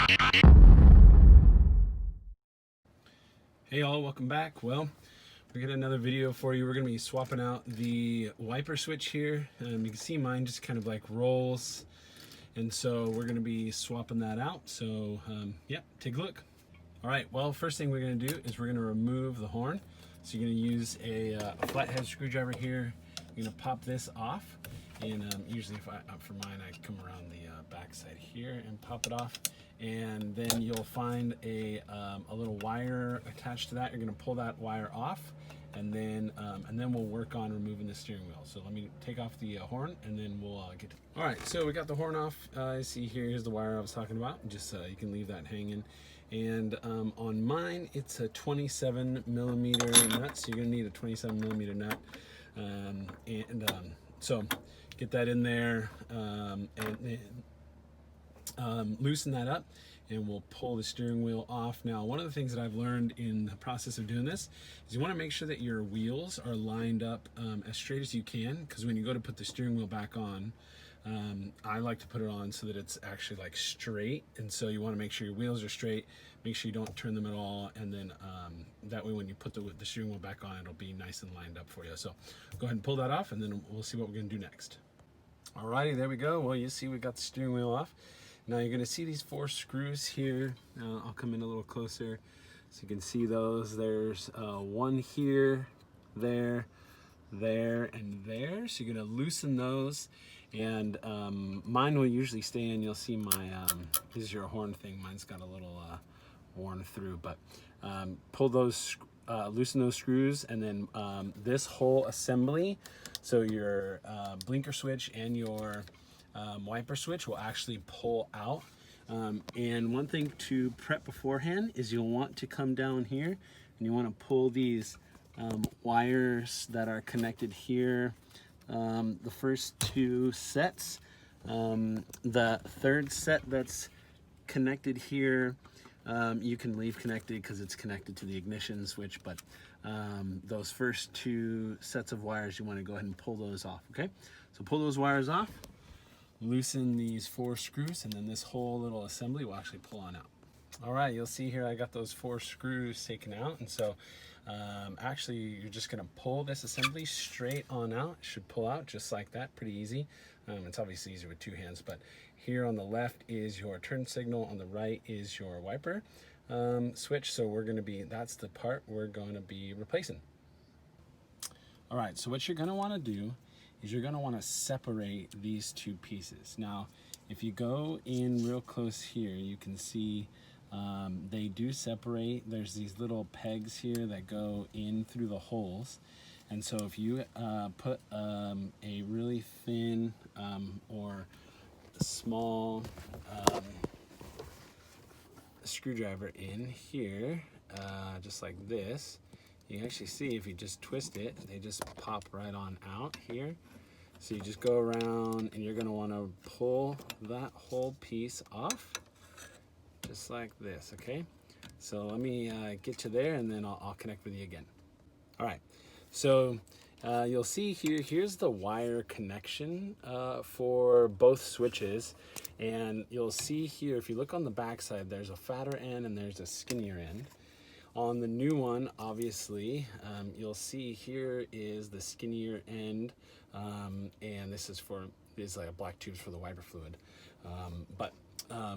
Hey all, welcome back. Well, we got another video for you. We're going to be swapping out the wiper switch here. You can see mine just kind of like rolls, and so we're going to be swapping that out. So yeah, take a look. All right, well, first thing we're going to do is we're going to remove the horn. So you're going to use a flathead screwdriver here. You're going to pop this off, and usually for mine I come around the back side here and pop it off. And then you'll find a little wire attached to that. You're going to pull that wire off, and then we'll work on removing the steering wheel. So let me take off the horn, and then we'll get to it. All right, so we got the horn off. You see here's the wire I was talking about. Just you can leave that hanging. And on mine, it's a 27 millimeter nut, so you're going to need a 27 millimeter nut. So get that in there, and loosen that up, and we'll pull the steering wheel off. Now, one of the things that I've learned in the process of doing this is you want to make sure that your wheels are lined up as straight as you can, because when you go to put the steering wheel back on, I like to put it on so that it's actually like straight, and so you want to make sure your wheels are straight, make sure you don't turn them at all, and then that way when you put the steering wheel back on, it'll be nice and lined up for you. So go ahead and pull that off, and then we'll see what we're going to do next. Alrighty, there we go. Well, you see we got the steering wheel off. Now you're going to see these 4 screws here. I'll come in a little closer so you can see those. There's one here, there, and there. So you're going to loosen those, and mine will usually stay in. You'll see my, this is your horn thing. Mine's got a little worn through, but pull those, loosen those screws, and then this whole assembly, so your blinker switch and your wiper switch will actually pull out. And one thing to prep beforehand is you'll want to come down here and you want to pull these wires that are connected here, the first 2 sets. The third set that's connected here, you can leave connected because it's connected to the ignition switch, but those first 2 sets of wires, you want to go ahead and pull those off. Okay, so pull those wires off, loosen these 4 screws, and then this whole little assembly will actually pull on out. All right, you'll see here I got those 4 screws taken out, and so actually you're just going to pull this assembly straight on out. It should pull out just like that, pretty easy. It's obviously easier with 2 hands, but here on the left is your turn signal, on the right is your wiper switch. So we're going to be, that's the part we're going to be replacing. All right, so what you're going to want to do is you're going to want to separate these 2 pieces. Now, if you go in real close here, you can see they do separate. There's these little pegs here that go in through the holes. And so if you put a really thin or a small screwdriver in here, just like this, you can actually see if you just twist it, they just pop right on out here. So you just go around and you're going to want to pull that whole piece off just like this. Okay, so let me get you there, and then I'll connect with you again. All right, so you'll see here, here's the wire connection for both switches, and you'll see here, if you look on the back side, there's a fatter end and there's a skinnier end. On the new one, obviously, you'll see here is the skinnier end, and this is like a black tubes for the wiper fluid.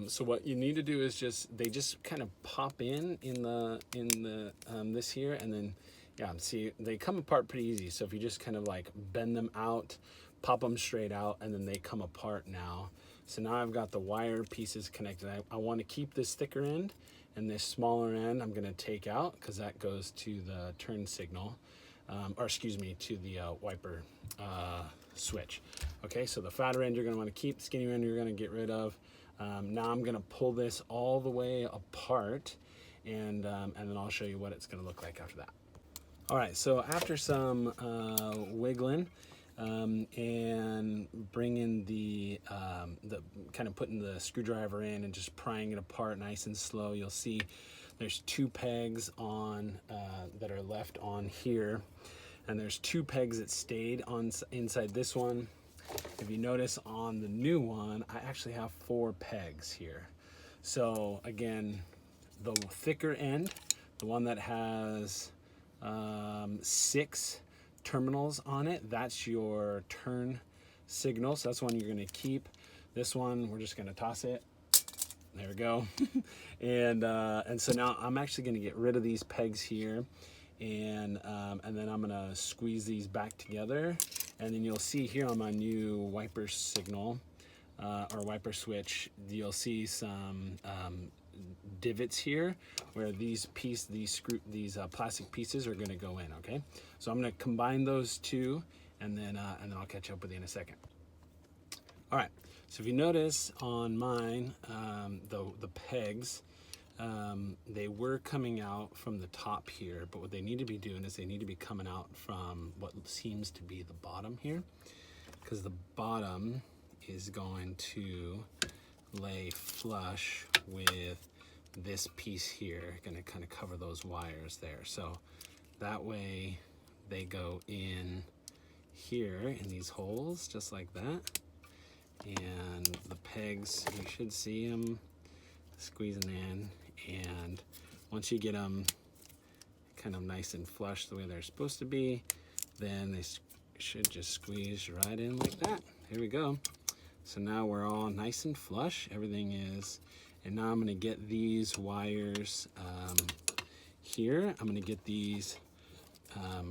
So what you need to do is they just kind of pop in the this here, and then yeah, see, they come apart pretty easy. So if you just kind of like bend them out, pop them straight out, and then they come apart now. So now I've got the wire pieces connected. I want to keep this thicker end, and this smaller end I'm going to take out because that goes to the turn signal, or excuse me, to the wiper switch. Okay, so the fatter end you're going to want to keep, skinnier end you're going to get rid of. Now I'm going to pull this all the way apart, and then I'll show you what it's going to look like after that. All right, so after some wiggling and bringing the kind of putting the screwdriver in and just prying it apart nice and slow, you'll see there's 2 pegs on that are left on here, and there's 2 pegs that stayed on inside this one. If you notice on the new one, I actually have 4 pegs here. So again, the thicker end, the one that has 6 terminals on it, that's your turn signal. So that's one you're going to keep. This one, we're just going to toss it. There we go. and so now I'm actually going to get rid of these pegs here, and then I'm going to squeeze these back together, and then you'll see here on my new wiper signal or wiper switch, you'll see some divots here where these plastic pieces are going to go in. Okay, so I'm going to combine those two, and then I'll catch up with you in a second. All right, so if you notice on mine, the pegs, they were coming out from the top here, but what they need to be doing is they need to be coming out from what seems to be the bottom here, because the bottom is going to lay flush with this piece here, going to kind of cover those wires there. So that way they go in here in these holes just like that. And the pegs, you should see them squeezing in, and once you get them kind of nice and flush the way they're supposed to be, then they should just squeeze right in like that. Here we go. So now we're all nice and flush, everything is, and now I'm going to get these wires here. I'm going to get these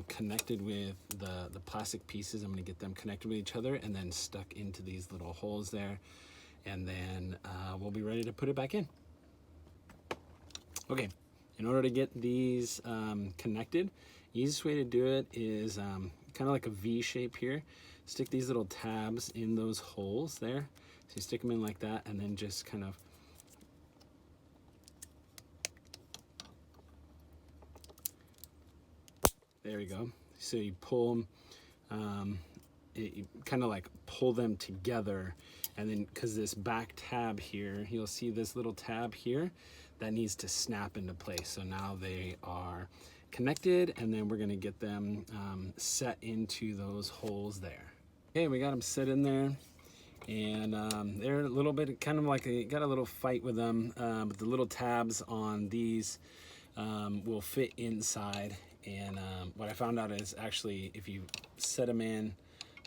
connected with the plastic pieces. I'm going to get them connected with each other and then stuck into these little holes there, and then we'll be ready to put it back in. Okay, in order to get these connected, the easiest way to do it is kind of like a V shape here. Stick these little tabs in those holes there. So you stick them in like that, and then just kind of there we go. So you pull them, you kind of like pull them together, and then because this back tab here, you'll see this little tab here that needs to snap into place. So now they are connected, and then we're going to get them set into those holes there. Okay, we got them set in there, and they're a little bit kind of like got a little fight with them, but the little tabs on these will fit inside. And what I found out is actually if you set them in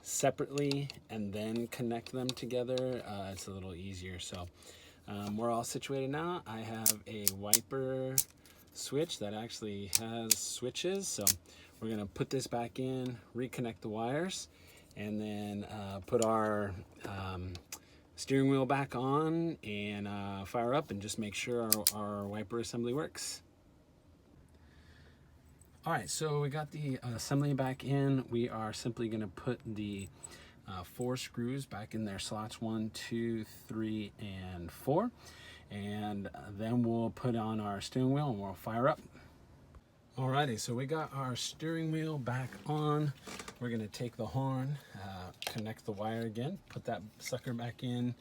separately and then connect them together, it's a little easier. So we're all situated now. I have a wiper switch that actually has switches. So we're gonna put this back in, reconnect the wires, and then put our steering wheel back on and fire up and just make sure our wiper assembly works. All right, so we got the assembly back in. We are simply going to put the 4 screws back in their slots, 1, 2, 3, and 4. And then we'll put on our steering wheel and we'll fire up. Alrighty, so we got our steering wheel back on. We're going to take the horn, connect the wire again, put that sucker back in,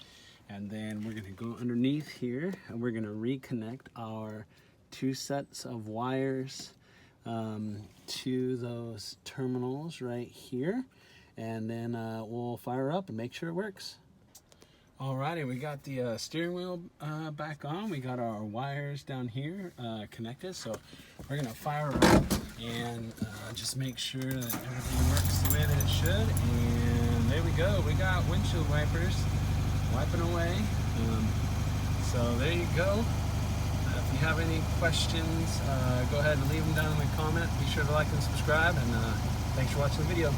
and then we're going to go underneath here and we're going to reconnect our 2 sets of wires to those terminals right here, and then we'll fire up and make sure it works. Alrighty, we got the steering wheel back on. We got our wires down here connected, so we're gonna fire up and just make sure that everything works the way that it should. And there we go, we got windshield wipers wiping away. So there you go. If you have any questions, go ahead and leave them down in the comment. Be sure to like and subscribe, and thanks for watching the video.